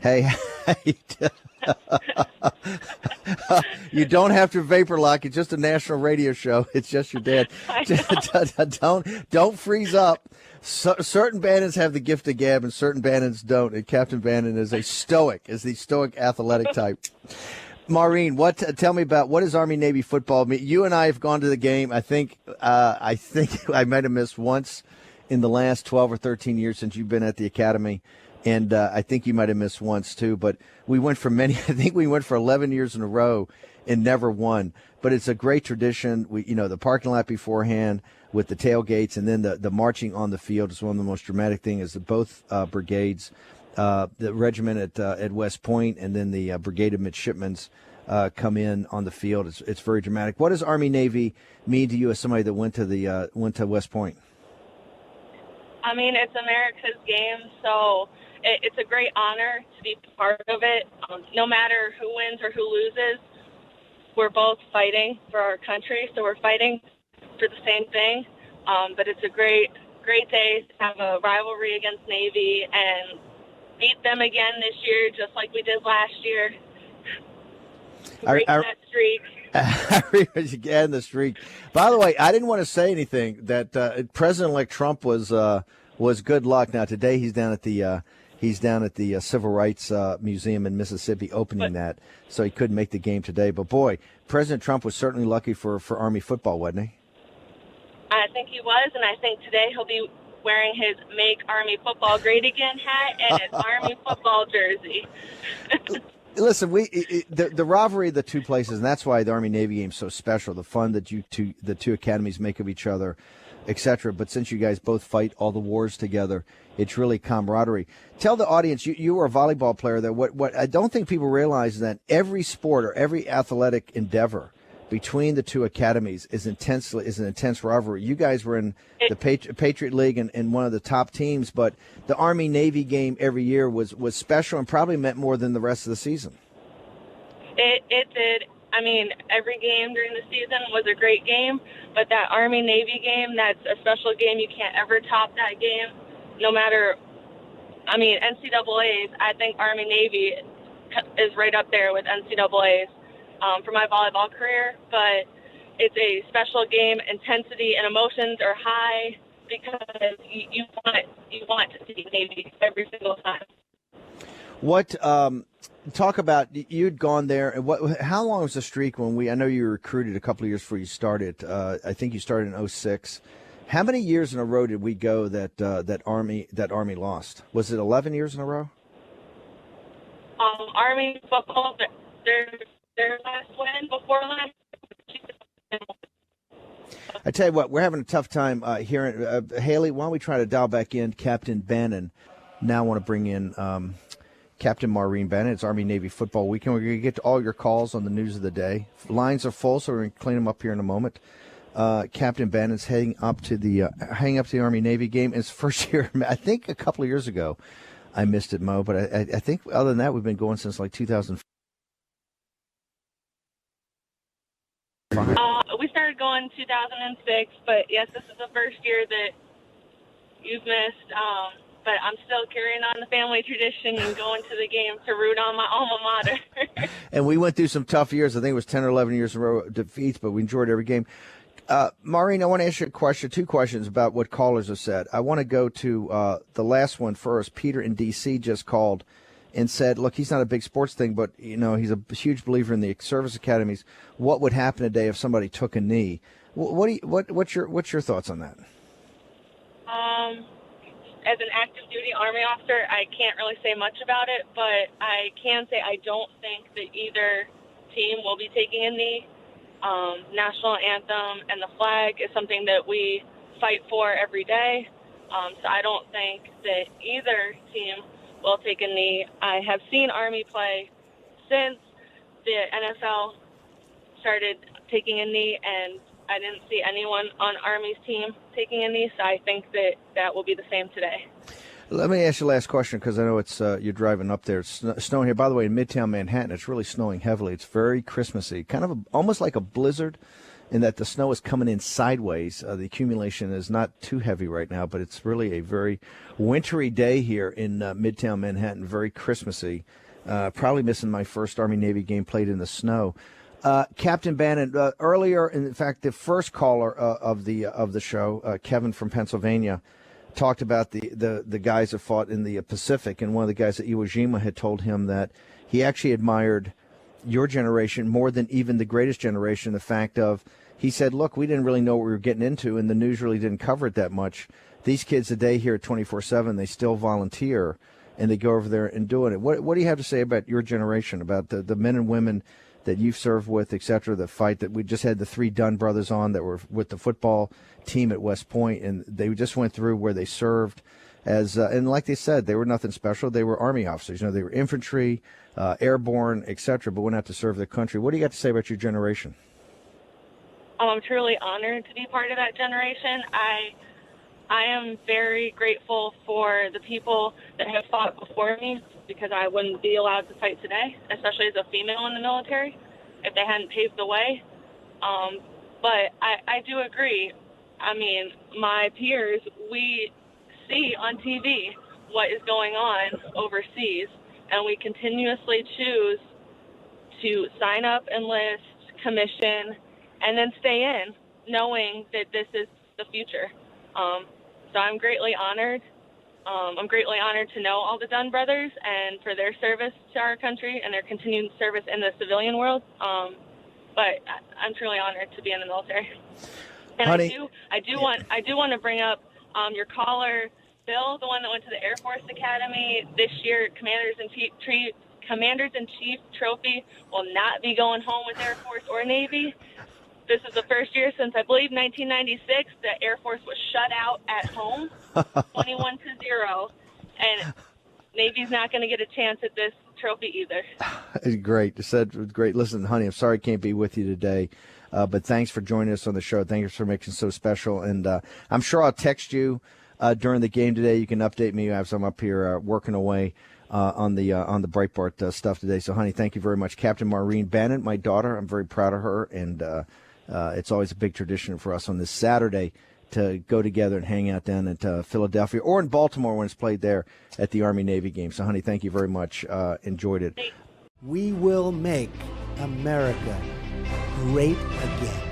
Hey, you don't have to vapor lock. It's just a national radio show. It's just your dad. Don't freeze up. Certain Bannons have the gift of gab, and certain Bannons don't. And Captain Bannon is the stoic athletic type. Maureen, tell me about what is Army-Navy football? You and I have gone to the game. I think I might have missed once in the last 12 or 13 years since you've been at the academy. And I think you might have missed once too, but we went for I think we went for 11 years in a row and never won. But it's a great tradition. The parking lot beforehand with the tailgates, and then the marching on the field is one of the most dramatic things. Is that both brigades, the regiment at West Point, and then the brigade of midshipmen's come in on the field. It's very dramatic. What does Army Navy mean to you as somebody that went to West Point? I mean, it's America's game, so it's a great honor to be part of it. No matter who wins or who loses, we're both fighting for our country, so we're fighting for the same thing. But it's a great day to have a rivalry against Navy and beat them again this year, just like we did last year. Break that streak. Again, the streak. By the way, I didn't want to say anything that President-elect Trump was good luck. Now today he's down at the Civil Rights Museum in Mississippi opening that, so he couldn't make the game today. But boy, President Trump was certainly lucky for Army football, wasn't he? I think he was, and I think today he'll be wearing his "Make Army Football Great Again" hat and his Army football jersey. Listen, the rivalry of the two places, and that's why the Army-Navy game is so special, the fun that the two academies make of each other, etc. But since you guys both fight all the wars together, it's really camaraderie. Tell the audience, you were a volleyball player there. What I don't think people realize is that every sport or every athletic endeavor between the two academies is an intense rivalry. You guys were in the Patriot League and one of the top teams, but the Army-Navy game every year was special and probably meant more than the rest of the season. It did. I mean, every game during the season was a great game, but that Army-Navy game, that's a special game. You can't ever top that game, no matter, NCAAs. I think Army-Navy is right up there with NCAAs. For my volleyball career, but it's a special game. Intensity and emotions are high because you want to see Navy every single time. What talk about you'd gone there and how long was the streak when I know you were recruited a couple of years before you started. I think you started in 2006. How many years in a row did we go that Army lost? Was it 11 years in a row? Army football, their last win before last. I tell you what, we're having a tough time hearing. Haley, why don't we try to dial back in Captain Bannon? Now I want to bring in Captain Maureen Bannon. It's Army-Navy Football Weekend. We're going to get to all your calls on the news of the day. Lines are full, so we're going to clean them up here in a moment. Captain Bannon's heading up to the Army-Navy game. It's first year. I think a couple of years ago I missed it, Mo, but I think other than that, we've been going since like 2005. We started going 2006, but yes, this is the first year that you've missed. But I'm still carrying on the family tradition and going to the game to root on my alma mater. And we went through some tough years. I think it was 10 or 11 years in a row of defeats, but we enjoyed every game. Maureen, I want to ask you two questions about what callers have said. I want to go to the last one first. Peter in D.C. just called and said, look, he's not a big sports thing, but, he's a huge believer in the service academies. What would happen today if somebody took a knee? What's your thoughts on that? As an active duty Army officer, I can't really say much about it, but I can say I don't think that either team will be taking a knee. National anthem and the flag is something that we fight for every day. So I don't think that either team will take a knee. I have seen Army play since the NFL started taking a knee, and I didn't see anyone on Army's team taking a knee, so I think that will be the same today. Let me ask you the last question because I know it's you're driving up there. It's snowing here. By the way, in Midtown Manhattan, it's really snowing heavily. It's very Christmassy, kind of almost like a blizzard in that the snow is coming in sideways. The accumulation is not too heavy right now, but it's really a very wintry day here in Midtown Manhattan, very Christmassy. Probably missing my first Army-Navy game played in the snow. Captain Bannon, earlier, in fact, the first caller of the show, Kevin from Pennsylvania, talked about the guys that fought in the Pacific, and one of the guys at Iwo Jima had told him that he actually admired your generation more than even the greatest generation. The fact of, he said, look, we didn't really know what we were getting into, and the news really didn't cover it that much. These kids today here at 24/7, they still volunteer, and they go over there and doing it. What do you have to say about your generation, about the men and women that you've served with, et cetera, the fight that we just had the 3 Dunn brothers on that were with the football team at West Point, and they just went through where they served as, and like they said, they were nothing special. They were Army officers. They were infantry, airborne, et cetera, but went out to serve their country. What do you got to say about your generation? I'm truly honored to be part of that generation. I am very grateful for the people that have fought before me, because I wouldn't be allowed to fight today, especially as a female in the military, if they hadn't paved the way. But I do agree. I mean, my peers, we see on TV what is going on overseas, and we continuously choose to sign up, enlist, commission, and then stay in, knowing that this is the future. So I'm greatly honored. I'm greatly honored to know all the Dunn brothers and for their service to our country and their continued service in the civilian world. But I'm truly honored to be in the military. And Honey, I do want to bring up your caller, Bill, the one that went to the Air Force Academy this year. Commanders in Chief trophy will not be going home with Air Force or Navy. This is the first year since, I believe, 1996, the Air Force was shut out at home, 21-0, and Navy's not going to get a chance at this trophy either. It's great. You said it was great. Listen, honey, I'm sorry I can't be with you today, but thanks for joining us on the show. Thanks for making it so special, and I'm sure I'll text you during the game today. You can update me as I'm up here working away on the Breitbart stuff today. So, honey, thank you very much. Captain Maureen Bannon, my daughter, I'm very proud of her, and it's always a big tradition for us on this Saturday to go together and hang out down at Philadelphia or in Baltimore when it's played there at the Army-Navy game. So, honey, thank you very much. Enjoyed it. We will make America great again.